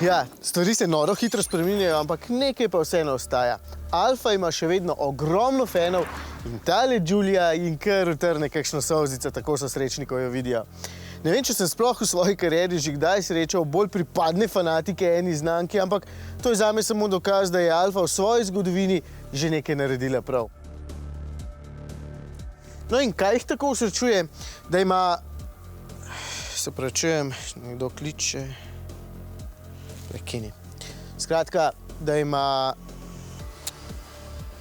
Ja, stvari se noro hitro spreminjajo, ampak nekaj pa vseeno ostaja. Alfa ima še vedno ogromno fanov in tale Giulia jim kar utrne kakšno solzico, tako so srečni, ko jo vidijo. Ne vem, če sem sploh v svoji karieri že kdaj srečal bolj pripadne fanatike eni znamki, ampak to je zame samo dokaz, da je Alfa v svoji zgodovini že nekaj naredila prav. No in kaj jih tako usrečuje, da ima... Se pravičujem, nekdo kliče... Prekini. Skratka, da ima...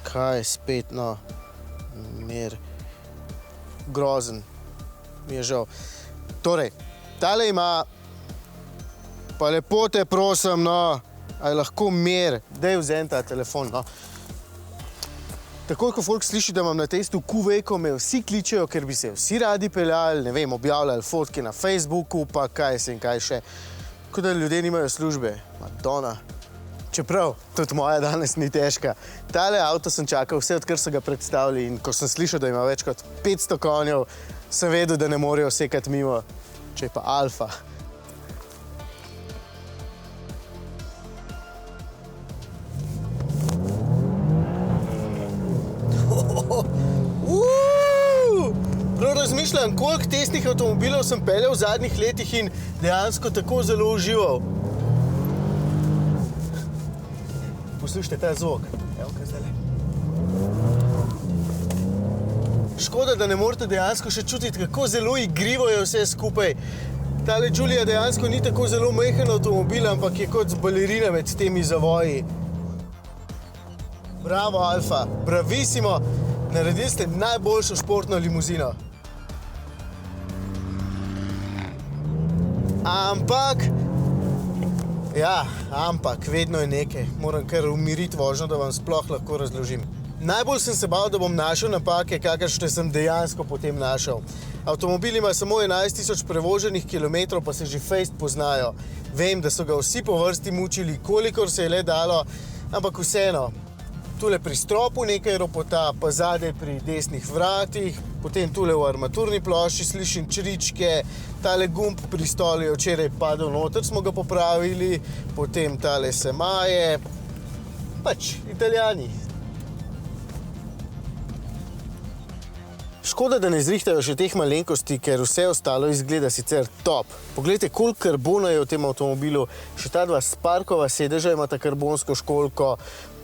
Kaj je spet, no... Mir... Grozen. Mi je žal. Torej, tale ima... Pa lepo te prosim, no... A je lahko mir? Daj vzem ta telefon, no. Takoj, ko folk sliši, da imam na testu QV-ko, me vsi kličejo, ker bi se vsi radi peljali, ne vem, objavljali fotke na Facebooku, pa kaj se in kaj še. Kot da ljudje nimajo službe. Madonna. Čeprav, tudi moja danes ni težka. Tale avto sem čakal vse, odkar so ga predstavili in ko sem slišal, da ima več kot 500 konjev, sem vedel, da ne morejo sekati mimo. Če je pa Alfa. Prav razmišljam, koliko testnih avtomobilov sem peljal v zadnjih letih in dejansko tako zelo užival. Poslušajte ta zvok. Evo, kaj zdajle. Škoda, da ne morete dejansko še čutiti, kako zelo igrivo je vse skupaj. Tale Giulia dejansko ni tako zelo majhen avtomobil, ampak je kot balerina med temi zavoji. Bravo, Alfa. Bravissimo. Naredili ste najboljšo športno limuzino. Ampak, vedno je nekaj. Moram kar umiriti vožnjo, da vam sploh lahko razložim. Najbolj sem se bal, da bom našel napake, kakršne sem dejansko potem našel. Avtomobil ima samo 11.000 prevoženih kilometrov, pa se že fejst poznajo. Vem, da so ga vsi po vrsti mučili, kolikor se je le dalo, ampak vseeno. Tule pri stropu nekaj ropota, pa zadaj pri desnih vratih, potem tule v armaturni plošči slišim čričke, tale gumb pri stolu je včeraj padel noter, smo ga popravili, potem tale se maje, pač Italijani. Škoda, da ne zrihtajo še teh malenkosti, ker vse ostalo izgleda sicer top. Poglejte, koliko karbona je v tem avtomobilu, še ta dva Sparkova sedeža imata karbonsko školjko,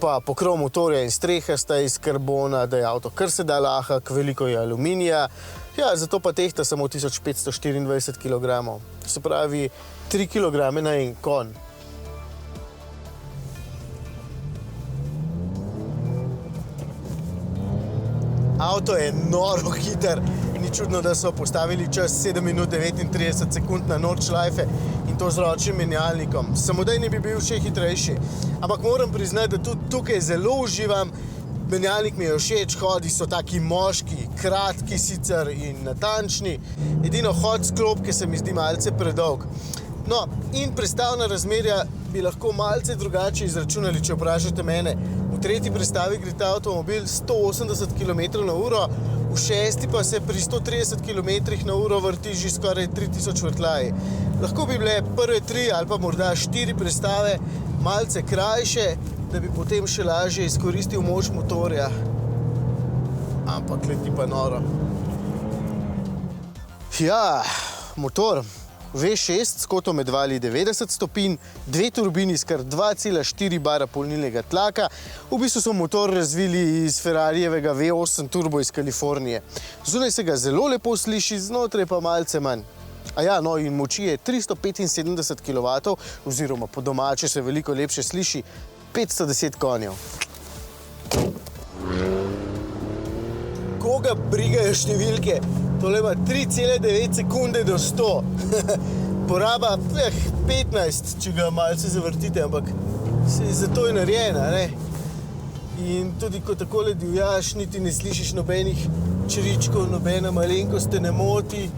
pa pokrov motorja in streha sta iz karbona, da je avto kar se da lahek, veliko je aluminija. Ja, zato pa tehta samo 1524 kg. Se pravi, 3 kg na en konj. Avto je noro hiter. Ni čudno, da so postavili čas 7 minut 39 sekund na Nordschleife in to z ročnim menjalnikom. Samodejni bi bil še hitrejši. Ampak moram priznati, da tudi tukaj zelo uživam. Menjalnik mi je všeč, hodi so taki moški, kratki sicer in natančni. Edino hod sklop, ki se mi zdi malce predolg. No, in prestavna razmerja bi lahko malce drugače izračunali, če vprašate mene. V tretji prestavi gre ta avtomobil 180 km/h, v šesti pa se pri 130 km/h vrti že skoraj 3000 vrtljaji. Lahko bi bile prve 3 ali pa morda 4 prestave malce krajše, da bi potem še lažje izkoristil moč motorja. Ampak leti pa noro. Ja, motor. V6 s kotom med vali 90 stopinj, 2 turbini s kar 2,4 bara polnilnega tlaka. V bistvu so motor razvili iz Ferrarijevega V8 turbo iz Kalifornije. Zunaj se ga zelo lepo sliši, znotraj pa malce manj. No in moči je 375 kW, oziroma po domače se veliko lepše sliši, 510 konjev. Koga brigajo številke? Tole ima 3,9 sekunde do 100. Poraba 15, če ga malce zavrtite, ampak zato je narejena, ne? In tudi, ko takole divjaš, niti ne slišiš nobenih čričkov, nobena malenkost te ne moti.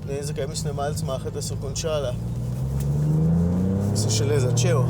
Ne vem, zakaj mislim, malce maha, da so končala. Sem šele začel.